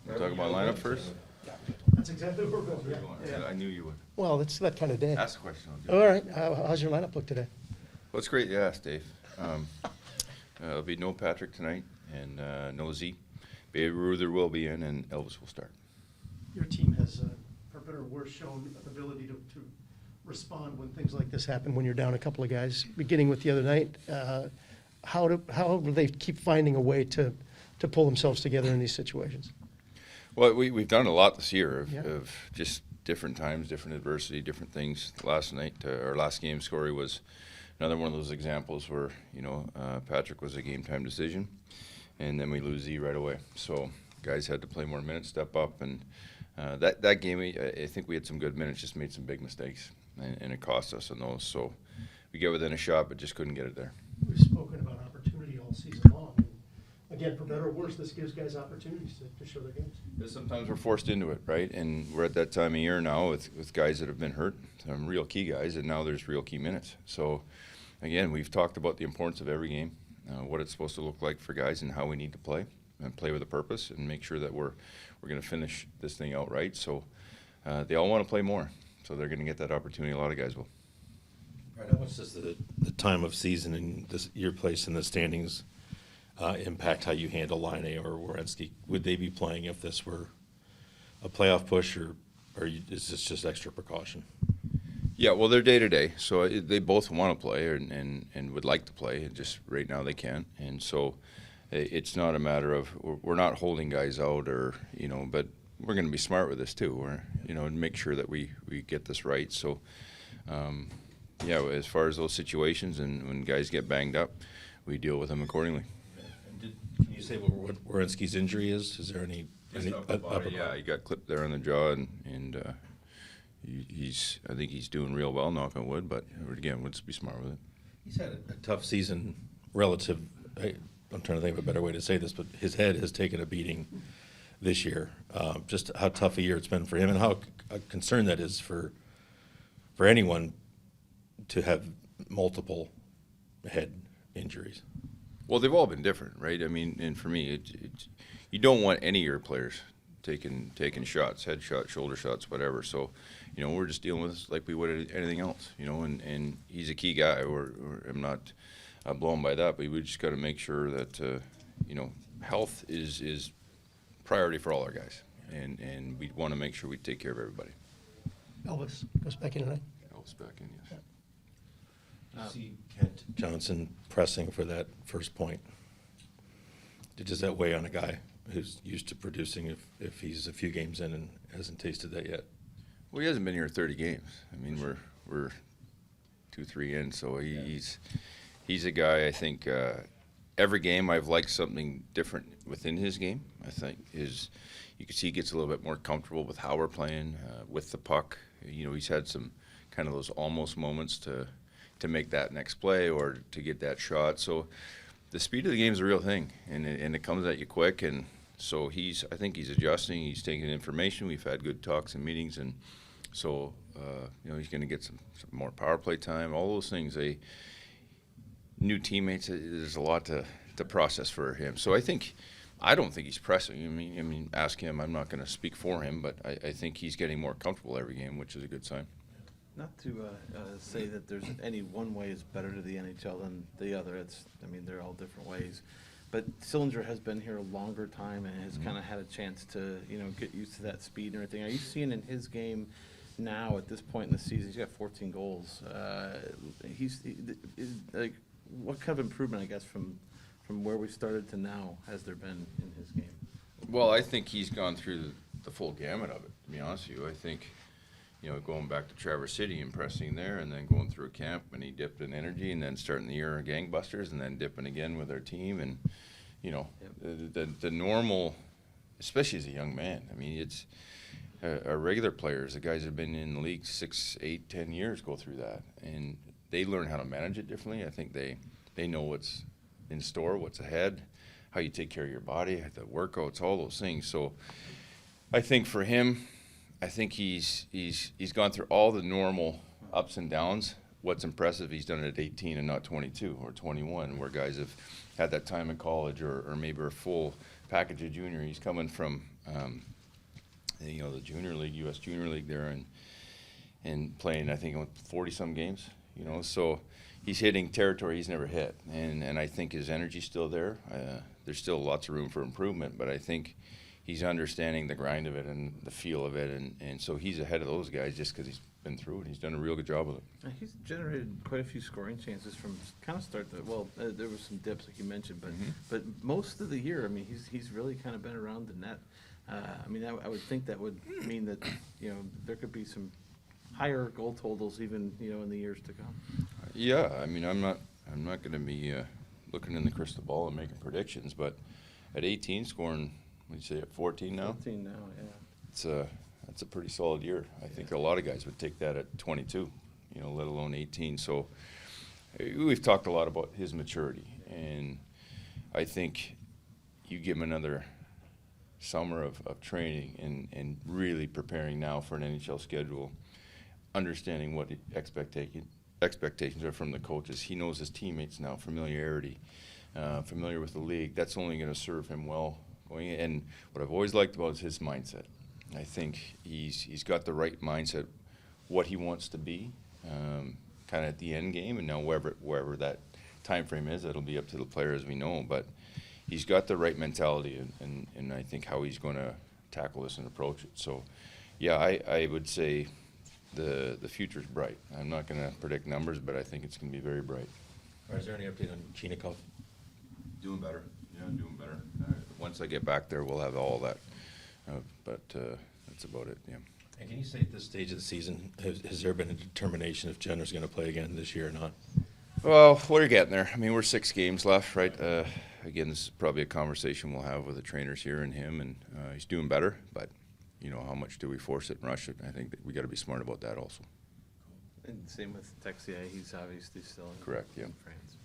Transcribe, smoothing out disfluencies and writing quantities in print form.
We'll talk about lineup first? That's exactly where we're going, yeah. I knew you would. Well, it's that kind of day. Ask a question. I'll do it. All right, how's your lineup look today? Well, it's great you asked, Dave. There'll be no Patrick tonight and no Z. Babe Ruther will be in and Elvis will start. Your team has, for better or worse, shown an ability to respond when things like this happen, when you're down a couple of guys, beginning with the other night. How do they keep finding a way to pull themselves together in these situations? Well, we've done a lot this year Yeah. of just different times, different adversity, different things. Last night, our last game, Scory, was another one of those examples where, Patrick was a game-time decision, and then we lose Z right away. So guys had to play more minutes, step up, and that game, I think we had some good minutes, just made some big mistakes, and it cost us on those. So we get within a shot, but just couldn't get it there. We've spoken about opportunity all season long. And again, for better or worse, this gives guys opportunities to show their games. Sometimes we're forced into it, right? And we're at that time of year now with guys that have been hurt, some real key guys, and now there's real key minutes. So, again, we've talked about the importance of every game, what it's supposed to look like for guys and how we need to play and play with a purpose and make sure that we're going to finish this thing out right. So they all want to play more, so they're going to get that opportunity. A lot of guys will. Right, how much does the time of season and your place in the standings impact how you handle Line A or Werenski? Would they be playing if this were a playoff push, or is this just extra precaution? Yeah, well, they're day-to-day, so they both want to play and would like to play, and just right now they can't. And so it's not a matter of we're not holding guys out but we're going to be smart with this too. We're, and make sure that we get this right. So, as far as those situations and when guys get banged up, we deal with them accordingly. Can you say what Werenski's injury is? Is there any upper body? Yeah, he got clipped there on the jaw, and I think he's doing real well, knock on wood, but again, let's be smart with it. He's had a tough season relative. I'm trying to think of a better way to say this, but his head has taken a beating this year. Just how tough a year it's been for him, and how a concern that is for anyone to have multiple head injuries. Well, they've all been different, right? I mean, and for me, you don't want any of your players taking shots, head shots, shoulder shots, whatever. So, we're just dealing with this like we would anything else, and he's a key guy. I'm not blown by that, but we just got to make sure that, health is priority for all our guys, and we want to make sure we take care of everybody. Elvis goes back in tonight. Elvis back in, yes. See Kent Johnson pressing for that first point. Does that weigh on a guy who's used to producing if he's a few games in and hasn't tasted that yet? Well, he hasn't been here 30 games. I mean, we're 2-3 in, so he's a guy. I think every game I've liked something different within his game. I think you can see he gets a little bit more comfortable with how we're playing with the puck. He's had some kind of those almost moments to make that next play or to get that shot. So the speed of the game is a real thing, and it comes at you quick. And so I think he's adjusting. He's taking information. We've had good talks and meetings, and so he's going to get some more power play time. All those things. New teammates. There's a lot to process for him. So I don't think he's pressing. I mean, ask him. I'm not going to speak for him, but I think he's getting more comfortable every game, which is a good sign. Not to say that there's any one way is better to the NHL than the other. They're all different ways. But Sillinger has been here a longer time and has kind of had a chance to, get used to that speed and everything. Are you seeing in his game now at this point in the season? He's got 14 goals. What kind of improvement, I guess, from where we started to now has there been in his game? Well, I think he's gone through the full gamut of it, to be honest with you. I think, going back to Traverse City and pressing there and then going through a camp and he dipped in energy and then starting the year gangbusters and then dipping again with our team. And, the normal, especially as a young man, I mean, it's our regular players, the guys that have been in the league 6, 8, 10 years go through that. And they learn how to manage it differently. I think they know what's in store, what's ahead, how you take care of your body, the workouts, all those things. So I think for him, I think he's gone through all the normal ups and downs what's impressive, he's done it at 18 and not 22 or 21, where guys have had that time in college or maybe a full package of junior. He's coming from, the junior league, U.S. Junior League there, and playing, I think, 40-some games, so he's hitting territory he's never hit. And I think his energy's still there. There's still lots of room for improvement, but I think he's understanding the grind of it and the feel of it, and so he's ahead of those guys just because he's been through it. He's done a real good job with it. He's generated quite a few scoring chances from kind of start to, there was some dips like you mentioned, but most of the year, I mean, he's really kind of been around the net. I mean, I would think that would mean that, there could be some higher goal totals even, in the years to come. Yeah, I mean, I'm not going to be looking in the crystal ball and making predictions, but at 18, scoring, what do you say, at 14 now? 14 now, yeah. That's a pretty solid year. I think a lot of guys would take that at 22, let alone 18. So we've talked a lot about his maturity, and I think you give him another summer of training and really preparing now for an NHL schedule, understanding what the expectations are from the coaches. He knows his teammates now, familiarity, familiar with the league. That's only going to serve him well going in. And what I've always liked about is his mindset. I think he's got the right mindset, what he wants to be, kind of at the end game, and now wherever that time frame is, that'll be up to the player, as we know. But he's got the right mentality, and I think how he's going to tackle this and approach it. So, yeah, I would say the future's bright. I'm not going to predict numbers, but I think it's going to be very bright. Is there any update on Chinikov? Doing better. Yeah, doing better. Once I get back there, we'll have all that. But that's about it, yeah. And can you say at this stage of the season, has there been a determination if Jenner's going to play again this year or not? Well, we're getting there. I mean, we're 6 games left, right? Again, this is probably a conversation we'll have with the trainers here and him, and he's doing better. But, how much do we force it and rush it? I think that we got to be smart about that also. And same with Texier, he's obviously still in Correct, yeah. France.